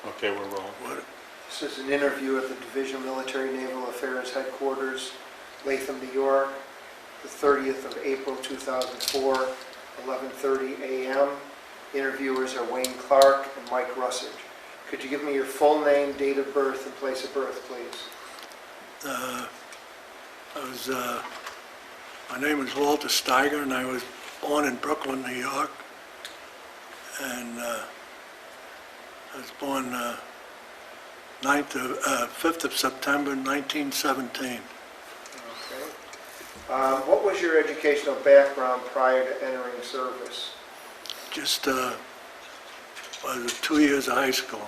Okay, we're rolling. What? This is an interview at the Division of Military Naval Affairs Headquarters, Latham, New York, the 30th of April 2004, 11:30 a.m. Interviewers are Wayne Clark and Mike Russage. Could you give me your full name, date of birth, and place of birth, please? My name is Walter Staiger, and I was born in Brooklyn, New York. And I was born 5th of September 1917. Okay. What was your educational background prior to entering service? Just was 2 years of high school.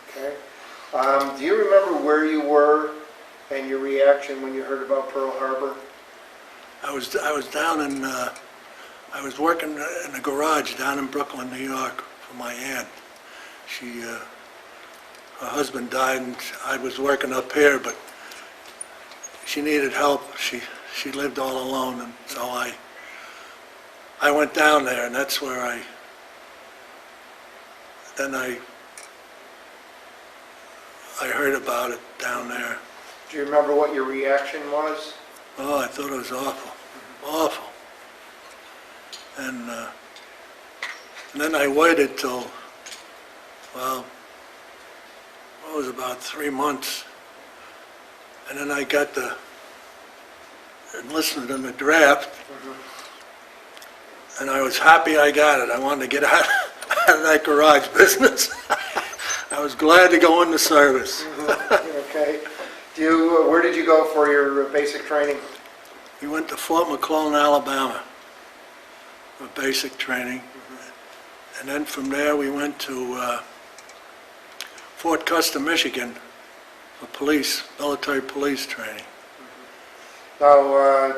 Okay. Do you remember where you were and your reaction when you heard about Pearl Harbor? I was down in I was working in a garage down in Brooklyn, New York, for my aunt. Her husband died, and I was working up here, but she needed help. She lived all alone, and so I went down there, and that's where I heard about it down there. Do you remember what your reaction was? Oh, I thought it was awful, awful. And then I waited till, well, it was about 3 months. And then I got enlisted in the draft. And I was happy I got it. I wanted to get out of that garage business. I was glad to go into service. Okay. Where did you go for your basic training? We went to Fort McClellan, Alabama for basic training. And then from there we went to Fort Custer, Michigan for military police training. Now,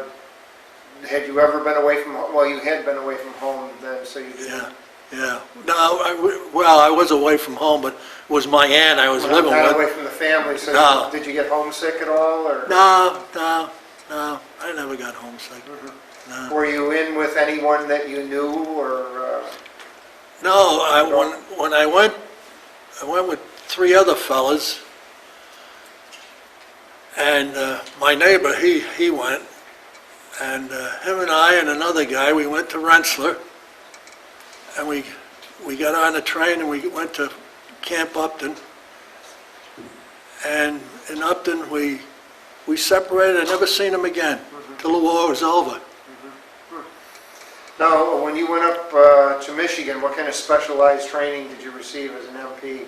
had you ever been away from home? Well, you had been away from home then, so you didn't. Yeah. No, I was away from home, but it was my aunt I was living Not with. away from the family, so No. did you get homesick at all? Or? No, I never got homesick. No. Were you in with anyone that you knew, or? No, when I went with 3 other fellas, and my neighbor, he went, and him and I and another guy, we went to Rensselaer, and we got on the train and we went to Camp Upton, and in Upton we separated. I never seen him again till the war was over. Now, when you went up to Michigan, what kind of specialized training did you receive as an MP?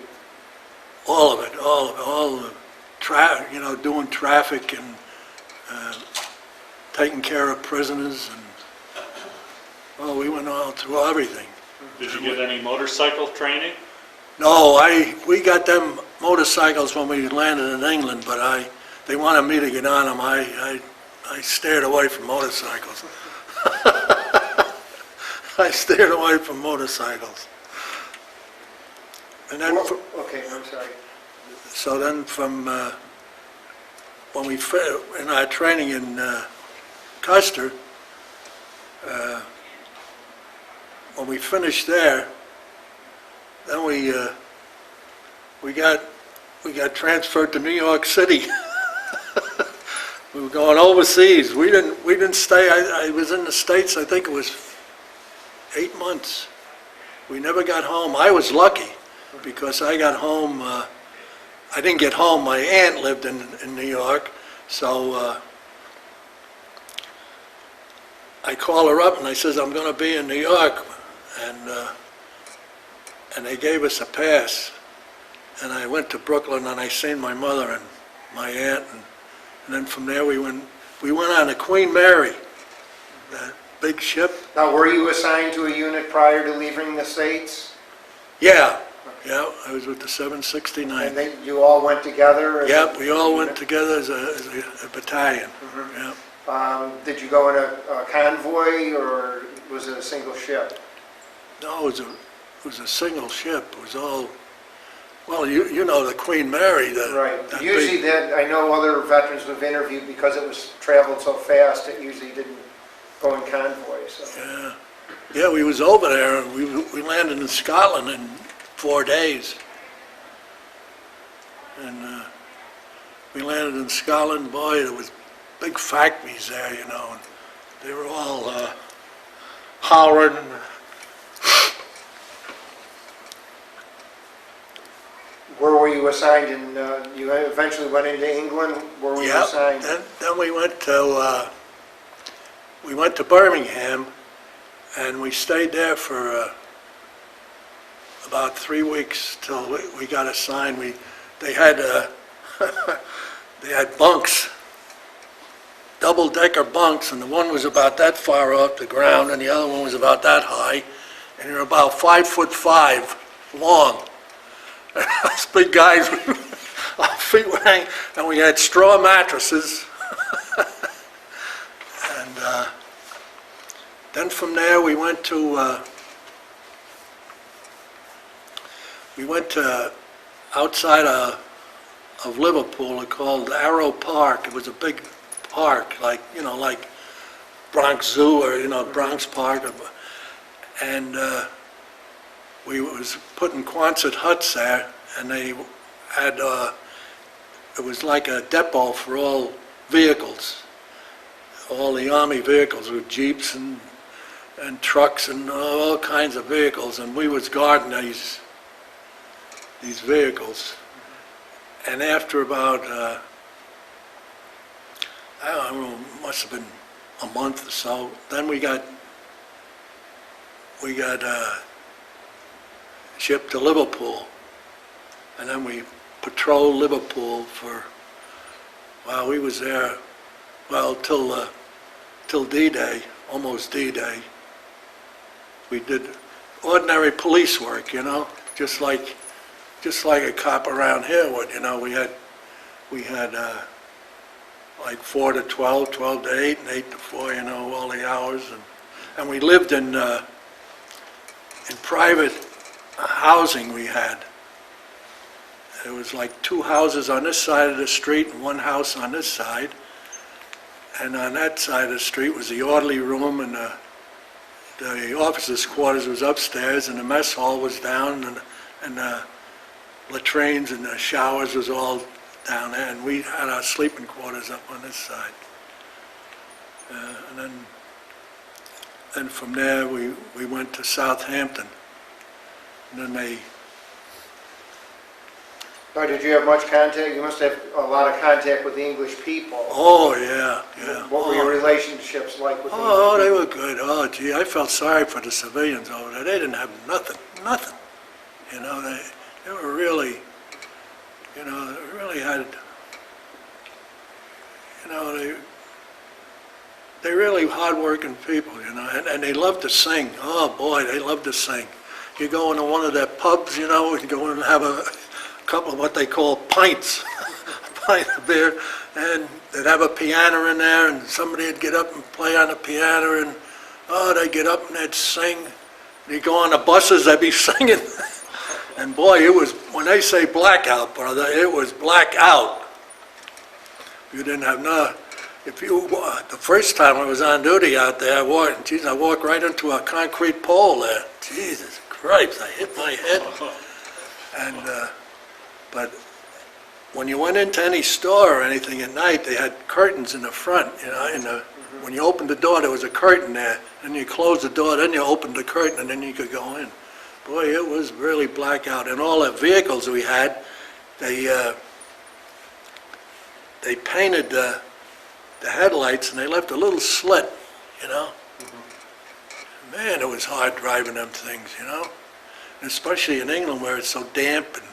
All of it, all of it. Doing traffic and taking care of prisoners, and well, we went all through everything. Did you get any motorcycle training? No, we got them motorcycles when we landed in England, but they wanted me to get on them. I steered away from motorcycles. I steered away from motorcycles. And then, Okay, I'm sorry. so then from when we in our training in Custer, when we finished there, then we got transferred to New York City. We were going overseas. We didn't stay. I was in the States. I think it was 8 months. We never got home. I was lucky because I got home. I didn't get home. My aunt lived in New York, so I called her up and I says, I'm going to be in New York, and they gave us a pass. And I went to Brooklyn and I seen my mother and my aunt, and then from there we went on the Queen Mary, that big ship. Now, were you assigned to a unit prior to leaving the States? Yeah, I was with the 769. And you all went together? Yep, we all went together as a battalion. Yep. Did you go in a convoy, or was it a single ship? No, it was a single ship. It was all, well, you know the Queen Mary. Right. That Usually, I know other veterans we've interviewed, because it was traveled so fast, it usually didn't go in convoy. So. Yeah, we was over there, and we landed in Scotland in 4 days. and we landed in Scotland. Boy, there was big factories there, you know, and they were all hollering. Where were you assigned in, you eventually went into England? Where were you Yep. assigned? Then we went to Birmingham, and we stayed there for about 3 weeks till we got assigned. They had they had bunks, double-decker bunks, and the one was about that far off the ground, and the other one was about that high, and they were about 5'5" long. Us big guys, our feet were hanging, and we had straw mattresses. And then from there we went to outside of Liverpool, called Arrow Park. It was a big park, like, you know, like Bronx Zoo or, you know, Bronx Park. And we was putting Quonset huts there, and they had, it was like a depot for all vehicles, all the Army vehicles with Jeeps and trucks and all kinds of vehicles, and we was guarding these vehicles. And after about, I don't know, must have been a month or so, then we got shipped to Liverpool, and then we patrolled Liverpool for, well, we was there, well, till D-Day, almost D-Day. We did ordinary police work, you know, just like a cop around here would, you know. We had like 4 to 12, 12 to 8, and 8 to 4, you know, all the hours, and we lived in private housing. We had. There was like 2 houses on this side of the street and 1 house on this side. And on that side of the street was the orderly room, and the officers' quarters was upstairs, and the mess hall was down, and the latrines and the showers was all down there, and we had our sleeping quarters up on this side. And then from there we went to Southampton. And then they... Oh, did you have much contact? You must have a lot of contact with the English people. Oh, yeah, yeah. What were your relationships like with the Oh, English they people? were good. Oh, gee, I felt sorry for the civilians over there. They didn't have nothing. You know, they were really, you know, they really had, you know, they really hard-working people, you know, and they loved to sing. Oh, boy, they loved to sing. You go into one of their pubs, you know, and go in and have a couple of what they call pints, a pint of beer, and they'd have a piano in there, and somebody would get up and play on the piano, and oh, they'd get up and they'd sing. You'd go on the buses, they'd be singing. And boy, it was, when they say blackout, brother, it was blackout. You didn't have no, the first time I was on duty out there, I walked right into a concrete pole there. Jesus Christ, I hit my head. And, but when you went into any store or anything at night, they had curtains in the front, you know, when you opened the door, there was a curtain there, and you closed the door, then you opened the curtain, and then you could go in. Boy, it was really blackout. And all the vehicles we had, they painted the headlights, and they left a little slit, you know. Man, it was hard driving them things, you know. And especially in England, where it's so damp and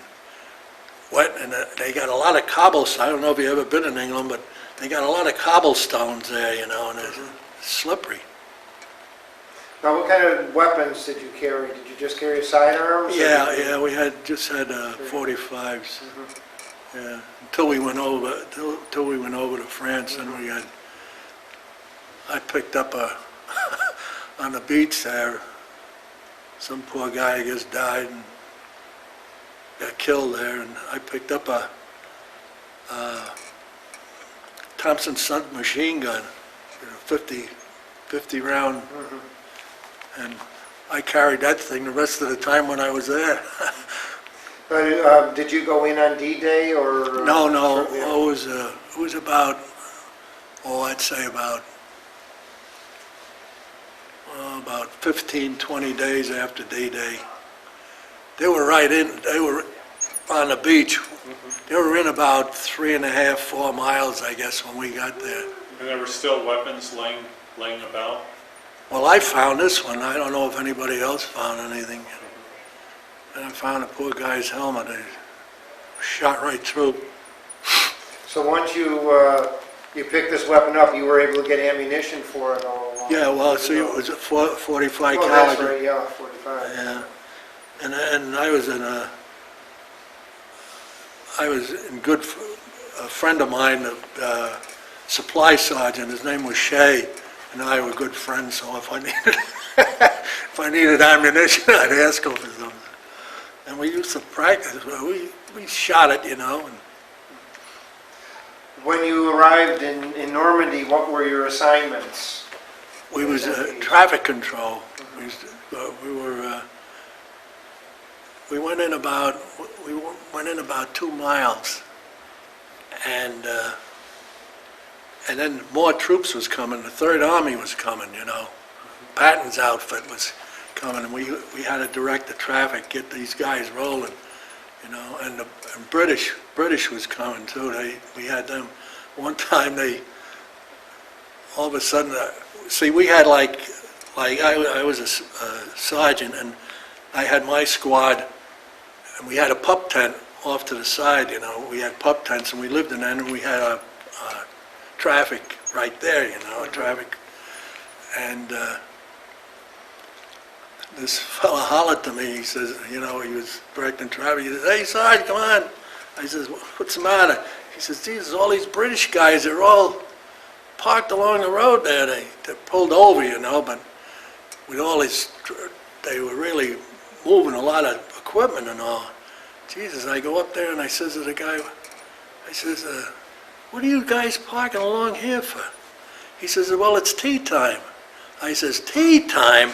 wet, and they got a lot of cobblestone. I don't know if you've ever been in England, but they got a lot of cobblestones there, you know, and it's slippery. Now, what kind of weapons did you carry? Did you just carry sidearms? Yeah, we just had 45s. Yeah, until we went over to France, and I picked up on the beach there, some poor guy, I guess, died and got killed there, and I picked up a Thompson submachine gun, 50 round, and I carried that thing the rest of the time when I was there. Did you go in on D-Day or? No, shortly after? it was about, I'd say about 15, 20 days after D-Day. They were on the beach. They were in about 3.5, 4 miles, I guess, when we got there. And there were still weapons laying about? Well, I found this one. I don't know if anybody else found anything. And I found a poor guy's helmet. It shot right through. So once you picked this weapon up, you were able to get ammunition for it all along? Yeah, well, see, it was a 45 Oh, caliber. that's right, yeah, 45. Yeah, and I was in good, a friend of mine, a supply sergeant, his name was Shay, and I were good friends, so if I needed ammunition, I'd ask him for something. And we used to practice, we shot it, and When you arrived in Normandy, what were your assignments? we was traffic control. We went in about 2 miles, and then more troops was coming. The Third Army was coming, Patton's outfit was coming, and we had to direct the traffic, get these guys rolling, and British was coming too. We had them one time. All of a sudden, see, we had like I was a sergeant, and I had my squad, and we had a pup tent off to the side. We had pup tents, and we lived in that, and we had a traffic right there. Traffic, and this fella hollered to me. He says, he was directing traffic. He says, "Hey, Sarge, come on." I says, "What's the matter?" He says, "Jesus, all these British guys, they're all parked along the road there. They pulled over, but with all this, they were really moving a lot of equipment and all." Jesus, I go up there and I says to the guy, I says, "What are you guys parking along here for?" He says, "Well, it's tea time." I says, "Tea time?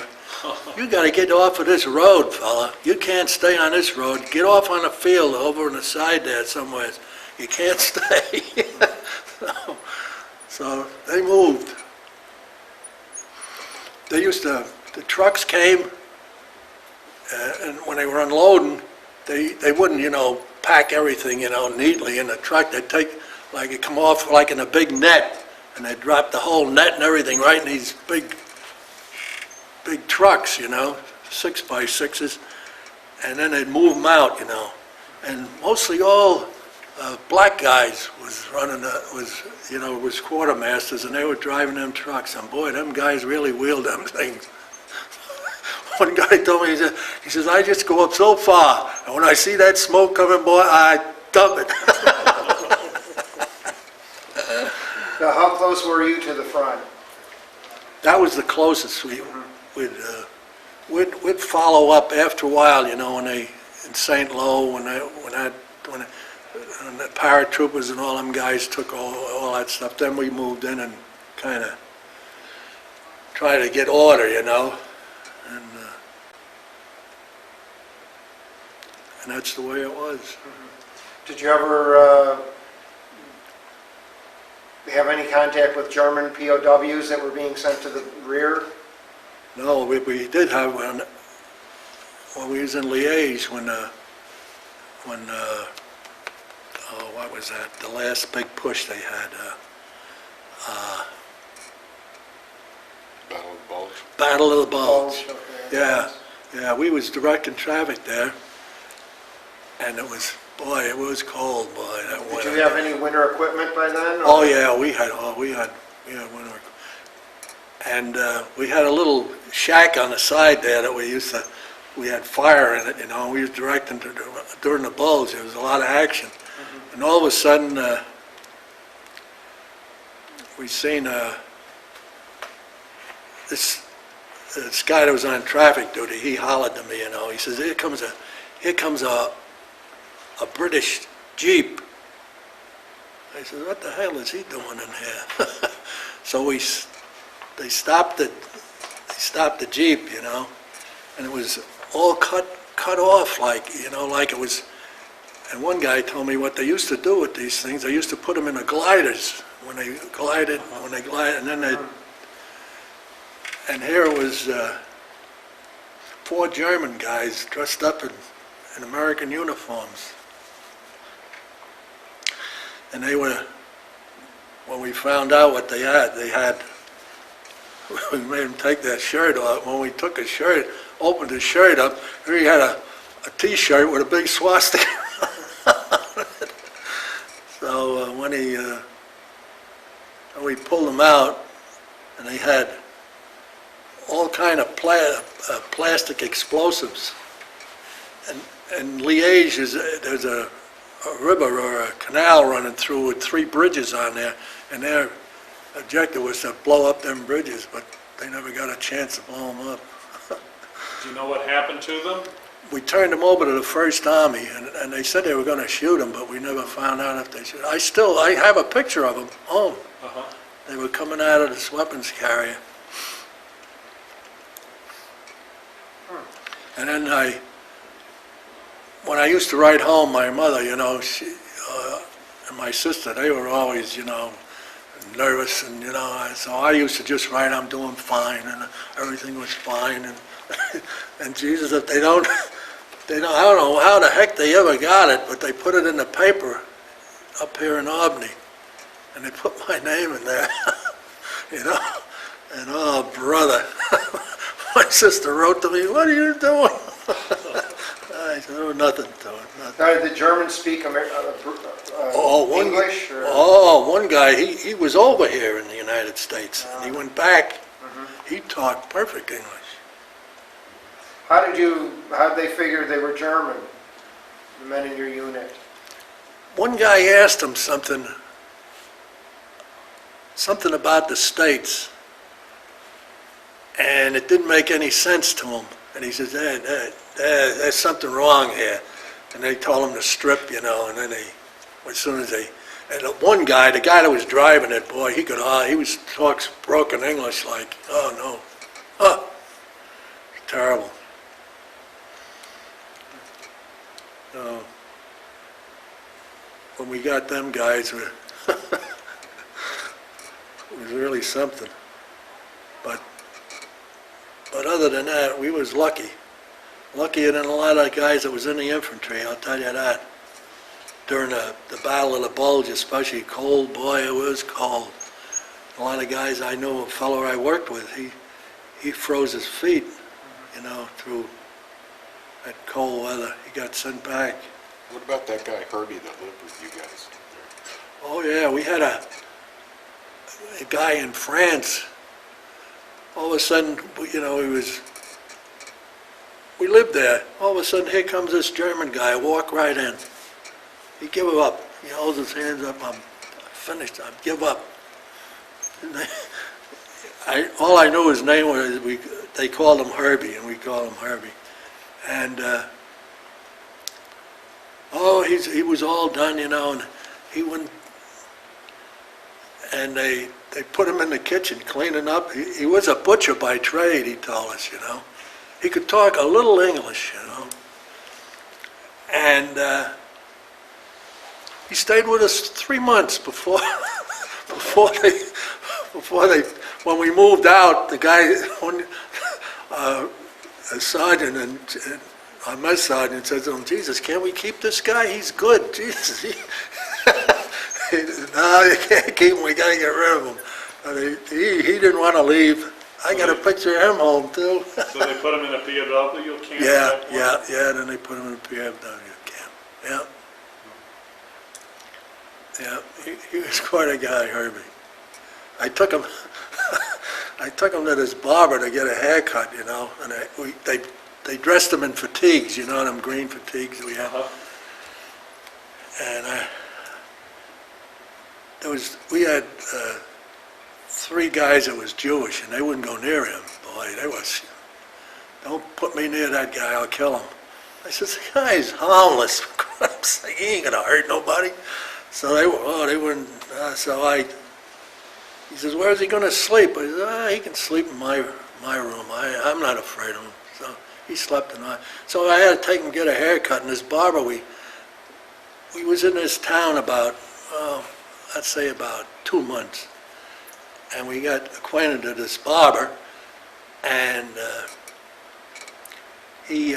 You got to get off of this road, fella. You can't stay on this road. Get off on the field over on the side there somewhere. You can't stay." So they moved. The trucks came, and when they were unloading, they wouldn't, pack everything, neatly in the truck. They'd it'd come off like in a big net, and they'd drop the whole net and everything right in these big trucks, 6x6s, and then they'd move them out, and mostly all black guys was was quartermasters, and they were driving them trucks, and boy, them guys really wheeled them things. One guy told me, he says, "I just go up so far, and when I see that smoke coming, boy, I dump it." Now, how close were you to the front? That was the closest. We'd follow up after a while, when they in St. Lo, when the paratroopers and all them guys took all that stuff. Then we moved in and kind of tried to get order, and that's the way it was. Did you ever have any contact with German POWs that were being sent to the rear? No, we did have one when we was in Liège what was that? The last big push they had. Battle of the Bulge. Battle of the Bulge. Okay. Yeah, we was directing traffic there, and it was cold, boy. Did you have any winter equipment by then? Oh yeah, we had winter. And we had a little shack on the side there that we had fire in it, we was directing during the Bulge. There was a lot of action. And all of a sudden, we seen this guy that was on traffic duty. He hollered to me, he says, here comes a British Jeep. I said, what the hell is he doing in here? So they stopped the Jeep, and it was all cut off like it was And one guy told me what they used to do with these things, they used to put them in the gliders when they glided, and then they, and here was 4 German guys dressed up in American uniforms. And they were, when we found out what they had, we made them take their shirt off. When we took his shirt, opened his shirt up, he had a T-shirt with a big swastika on it. So when we pulled them out, and they had all kind of plastic explosives. And Liège there's a river or a canal running through with 3 bridges on there, and their objective was to blow up them bridges, but they never got a chance to blow them up. Do you know what happened to them? We turned them over to the First Army, and they said they were going to shoot them, but we never found out if they shoot. I have a picture of them home. They were coming out of this weapons carrier. And then when I used to write home, my mother, you know, she, and my sister, they were always, you know, nervous, and, you know, so I used to just write, I'm doing fine, and everything was fine, and and Jesus, if they don't, I don't know how the heck they ever got it, but they put it in the paper up here in Albany, and they put my name in there, you know, and oh, brother, my sister wrote to me, what are you doing? I said, oh, nothing, nothing. Now, did the Germans speak English? Or? One guy, he was over here in the United States, and he went back, he talked perfect English. How did they figure they were German, the men in your unit? One guy asked him something about the States, and it didn't make any sense to him. And he says, there's something wrong here. And they told him to strip, you know, and then as soon as and one guy, the guy that was driving it, boy, he talks broken English like, oh no, terrible. So, when we got them guys, it was really something. But other than that, we was lucky. Luckier than a lot of guys that was in the infantry, I'll tell you that. During the Battle of the Bulge, especially cold, boy, it was cold. A lot of guys I knew, a fellow I worked with, he froze his feet, you know, through that cold weather. He got sent back. What about that guy Herbie that lived with you guys? Oh yeah, we had a guy in France. All of a sudden, you know, we lived there. All of a sudden, here comes this German guy, walk right in. He give up. He holds his hands up. I'm finished. I give up. All I knew his name was, they called him Herbie, and we called him Herbie. And, he was all done, you know, and he wouldn't, and they put him in the kitchen cleaning up. He was a butcher by trade, he told us, you know. He could talk a little English, you know. And he stayed with us 3 months before when we moved out, the guy, a sergeant and our mess sergeant said to him, Jesus, can't we keep this guy? He's good, Jesus. No, you can't keep him, we gotta get rid of him. And he didn't want to leave. I got a picture of him home too. So they put him in a POW camp? Yeah, then they put him in a POW camp, yeah. Yeah, he was quite a guy, Herbie. I took him to this barber to get a haircut, you know, and they dressed him in fatigues, you know, them green fatigues we have. And we had 3 guys that was Jewish, and they wouldn't go near him. Boy, don't put me near that guy, I'll kill him. I said, the guy's harmless, for Christ's sake, he ain't gonna hurt nobody. So they wouldn't, he says, where's he gonna sleep? I said, he can sleep in my room, I'm not afraid of him. So he slept in my, so I had to take him get a haircut, and this barber, we was in this town about, I'd say about 2 months. And we got acquainted with this barber, and he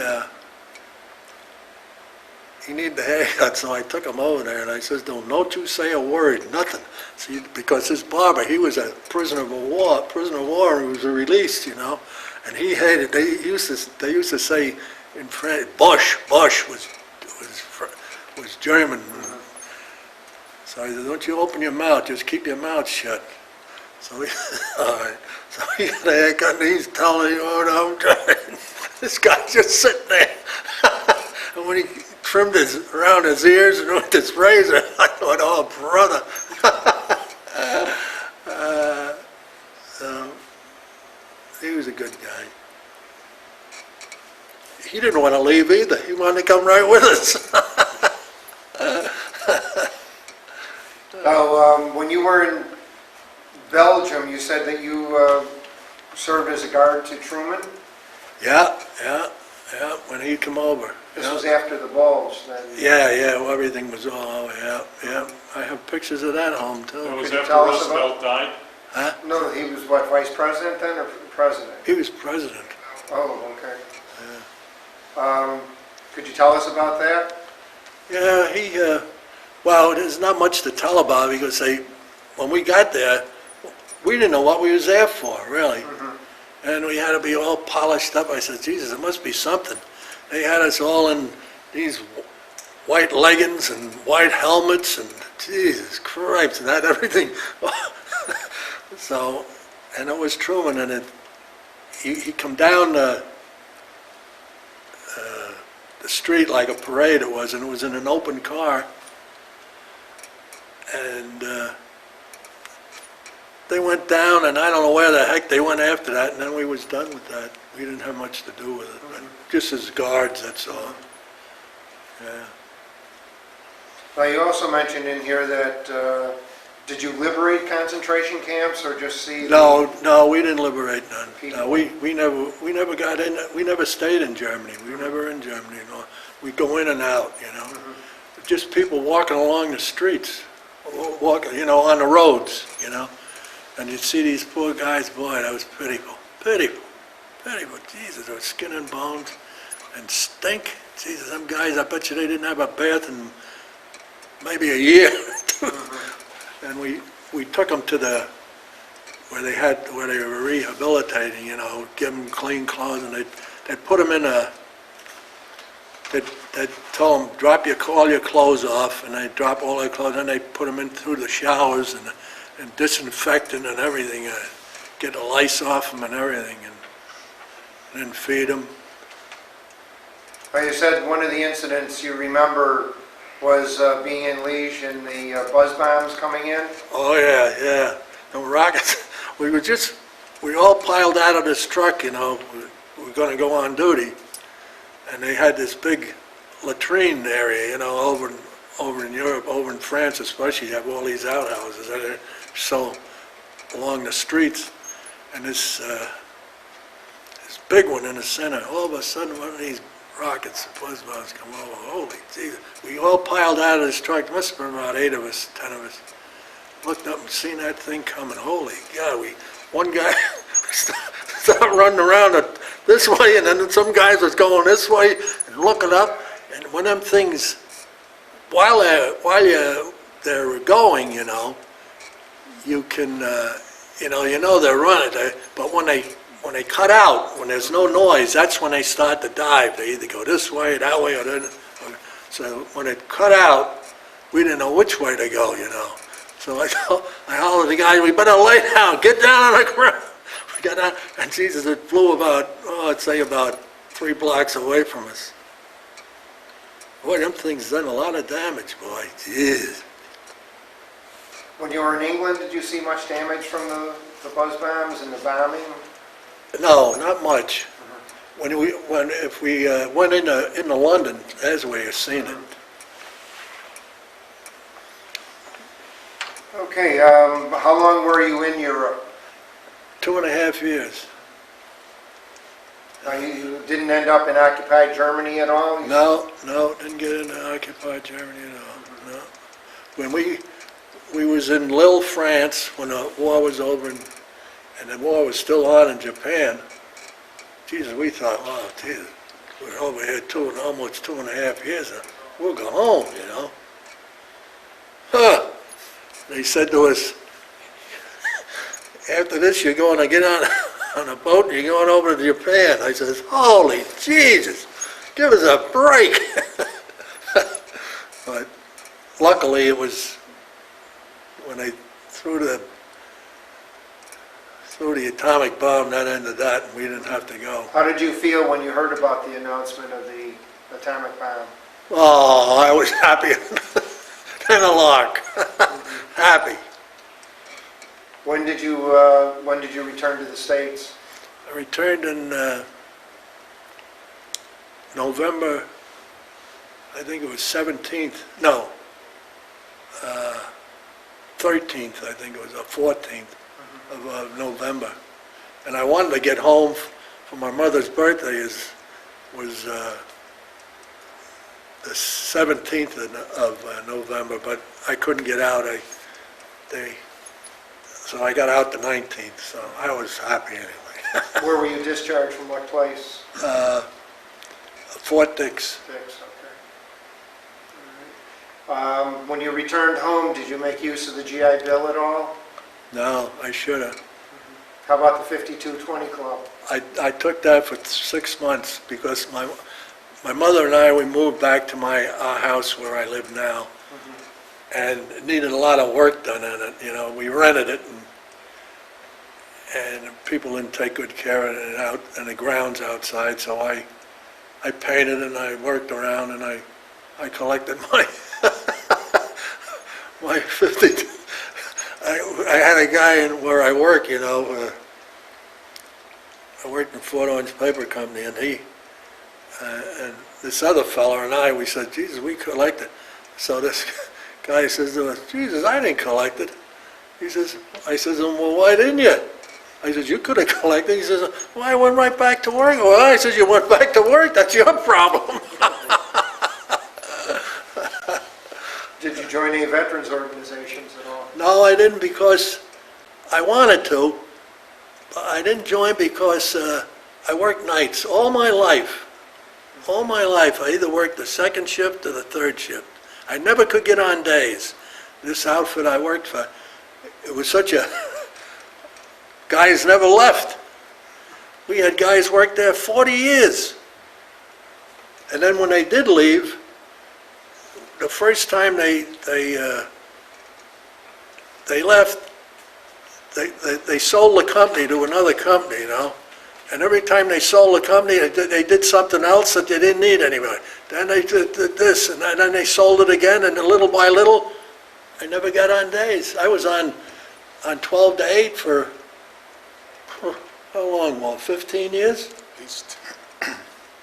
needed a haircut, so I took him over there, and I says, don't you say a word, nothing. See, because this barber, he was a prisoner of war, and he was released, you know, and he hated, they used to say in French, Bush was German. So he said, don't you open your mouth, just keep your mouth shut. So he, all right. So he got a haircut, and he's telling me, oh, no, I'm trying. This guy's just sitting there. And when he trimmed around his ears and with this razor, I thought, oh, brother. So he was a good guy. He didn't want to leave either. He wanted to come right with us. Now, when you were in Belgium, you said that you served as a guard to Truman? Yeah, when he come over. This Yeah. was after the Bulge, then? Yeah, well, everything was all, yeah. I have pictures of that home, It too. was Could you after tell us Roosevelt died? Huh? No, he was what, vice president then, or president? He was president. Oh, okay. Could you tell us about that? Yeah, well, there's not much to tell about because when we got there, we didn't know what we was there for, really. And we had to be all polished up. I said, Jesus, it must be something. They had us all in these white leggings and white helmets and Jesus Christ, and that everything. So, and it was Truman, and he come down the street like a parade it was, and it was in an open car. And they went down, and I don't know where the heck they went after that, and then we was done with that. We didn't have much to do with it, but just as guards, that's all. Yeah. Now, you also mentioned in here that, did you liberate concentration camps or just see? No, we didn't liberate none. People. No, we never got in, we never stayed in Germany. We were never in Germany, no. We go in and out, you know. Just people walking along the streets, walking, you know, on the roads, you know. And you'd see these poor guys, boy, that was pitiful. Jesus, they were skin and bones and stink. Jesus, them guys, I bet you they didn't have a bath in maybe a year. And we took them to where they were rehabilitating, you know, give them clean clothes, and they'd put them in they'd tell them, drop all your clothes off, and they'd drop all their clothes, and they'd put them in through the showers and disinfectant and everything, get the lice off them and everything, and then feed them. Well, you said one of the incidents you remember was being in Liege and the buzz bombs coming in? Oh, yeah. The rockets, we all piled out of this truck, you know, we were gonna go on duty, and they had this big latrine area, you know, over in Europe, over in France especially, you have all these outhouses that are so along the streets, and this big one in the center, all of a sudden one of these rockets, buzz bombs come over, holy Jesus. We all piled out of this truck, there must have been about 8 of us, 10 of us. Looked up and seen that thing coming, holy God, one guy started running around this way, and then some guys was going this way and looking up, and when them things, while they're going, you know, you can, you know they're running, but when they cut out, when there's no noise, that's when they start to dive. They either go this way, that way, or then. So when it cut out, we didn't know which way to go, you know. So I hollered at the guy, we better lay down, get down on the ground. We got down, and Jesus, it flew about, I'd say about 3 blocks away from us. Boy, them things done a lot of damage, boy, jeez. When you were in England, did you see much damage from the buzz bombs and the bombing? No, not much. If we went into London, that's where you seen it. Okay, how long were you in Europe? 2.5 years. You didn't end up in occupied Germany at all? No, didn't get into occupied Germany at all, no. When we was in Lille, France, when the war was over and the war was still on in Japan, Jesus, we thought, wow, Jesus, we're over here almost 2.5 years, we'll go home, you know. Huh. They said to us, after this, you're going to get on a boat and you're going over to Japan. I says, holy Jesus, give us a break. But luckily, it was when they threw the atomic bomb, that ended that, and we didn't have to go. How did you feel when you heard about the announcement of the atomic bomb? Oh, I was happy. And a lark. Happy. When did you return to the States? I returned in November, I think it was 17th, no, 13th, I think it was, or 14th of November. And I wanted to get home for my mother's birthday, was the 17th of November, but I couldn't get out. So I got out the 19th, so I was happy anyway. Where were you discharged from, what place? Fort Dix. Dix, okay. All right. When you returned home, did you make use of the GI Bill at all? No, I should have. How about the 5220 Club? I took that for 6 months because my mother and I, we moved back to our house where I live now, and it needed a lot of work done in it. You know, we rented it, and people didn't take good care of it out, and the grounds outside. So I painted and I worked around and I collected my my 50. I had a guy where I work, you know. I worked in Fort Orange Paper Company, and and this other fella and I, we said, Jesus, we collected. So this guy says to us, Jesus, I didn't collect it. I says, well, why didn't you? I says, you could have collected. He says, well, I went right back to work. Well, I says, you went back to work, that's your problem. Did you join any veterans organizations at all? No, I didn't because I wanted to. But I didn't join because I worked nights all my life. All my life, I either worked the second shift or the third shift. I never could get on days. This outfit I worked for, it was such a... Guys never left. We had guys work there 40 years. And then when they did leave, the first time they left, they sold the company to another company, you know. And every time they sold the company, they did something else that they didn't need anymore. Then they did this, and then they sold it again, and little by little, I never got on days. I was on 12 to 8 for, how long, Walt, 15 years? At least.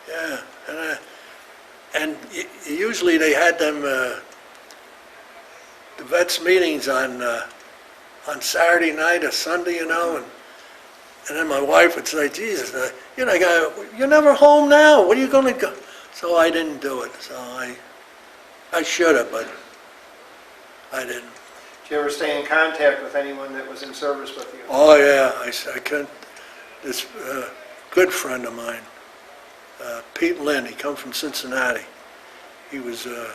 Yeah, and usually they had them, the vets meetings on Saturday night or Sunday, you know, and then my wife would say, Jesus, you're never home now, when are you going to go? So I didn't do it, so I should have, but I didn't. Did you ever stay in contact with anyone that was in service with you? Oh yeah, I can't, this good friend of mine, Pete Lynn, he come from Cincinnati. He was a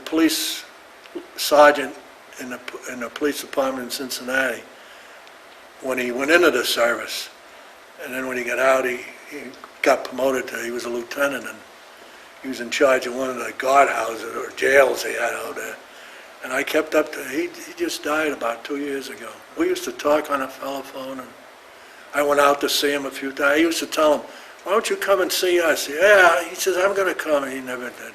police sergeant in the police department in Cincinnati when he went into the service. And then when he got out, he got promoted he was a lieutenant, and he was in charge of one of the guardhouses or jails they had out there. And I kept up to, he just died about 2 years ago. We used to talk on the telephone, and I went out to see him a few times. I used to tell him, why don't you come and see us? Yeah, he says, I'm going to come, and he never did.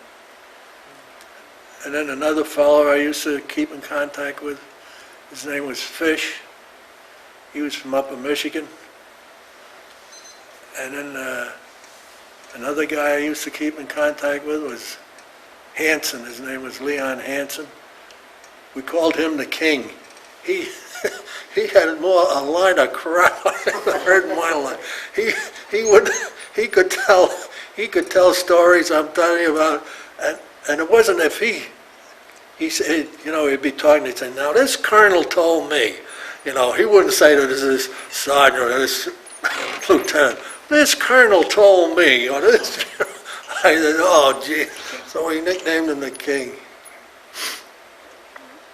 And then another fellow I used to keep in contact with, his name was Fish. He was from Upper Michigan. And then another guy I used to keep in contact with was Hanson. His name was Leon Hanson. We called him the King. he, he had more, a line of crap I ever heard in my life. He could tell stories, I'm telling you about, and it wasn't if he said, you know, he'd be talking, he'd say, now this colonel told me, you know, he wouldn't say to this sergeant or this lieutenant, this colonel told me, or this, I said, oh gee, so we nicknamed him the King.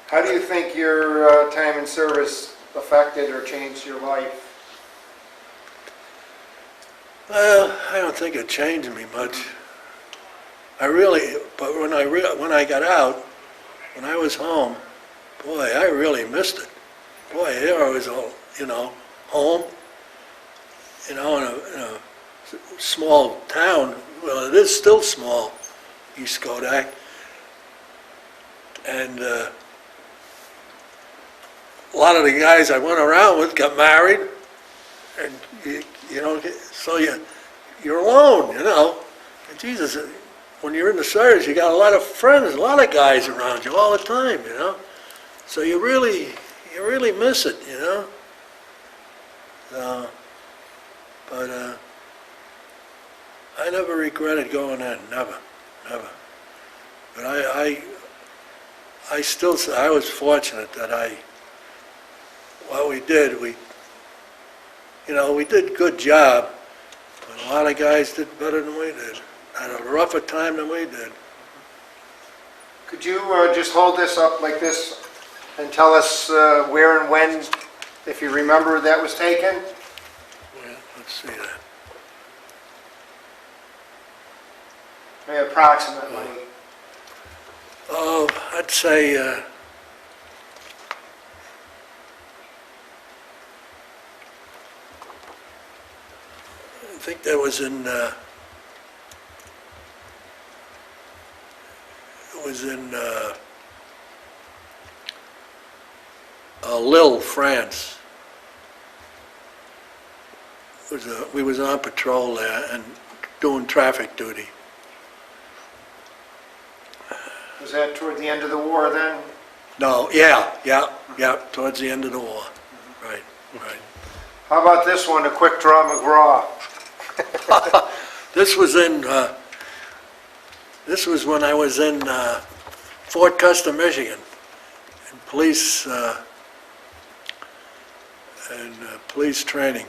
How do you think your time in service affected or changed your life? Well, I don't think it changed me much. But when I got out, when I was home, boy, I really missed it. Boy, here I was, you know, home, you know, in a small town. Well, it is still small, East Kodak. And a lot of the guys I went around with got married, and you know, so you're alone, you know. And Jesus, when you're in the service, you got a lot of friends, a lot of guys around you all the time, you know. So you really miss it, you know. So, but I never regretted going in, never. But I was fortunate that what we did, you know, we did a good job, but a lot of guys did better than we did, had a rougher time than we did. Could you just hold this up like this and tell us where and when, if you remember, that was taken? Yeah, let's see that. Approximately. Oh, I'd say, I think that was in, Lille, France. We was on patrol there and doing traffic duty. Was that toward the end of the war then? No, yeah, towards the end of the war. Right. How about this one, a quick draw McGraw? This was when I was in Fort Custer, Michigan, in police training.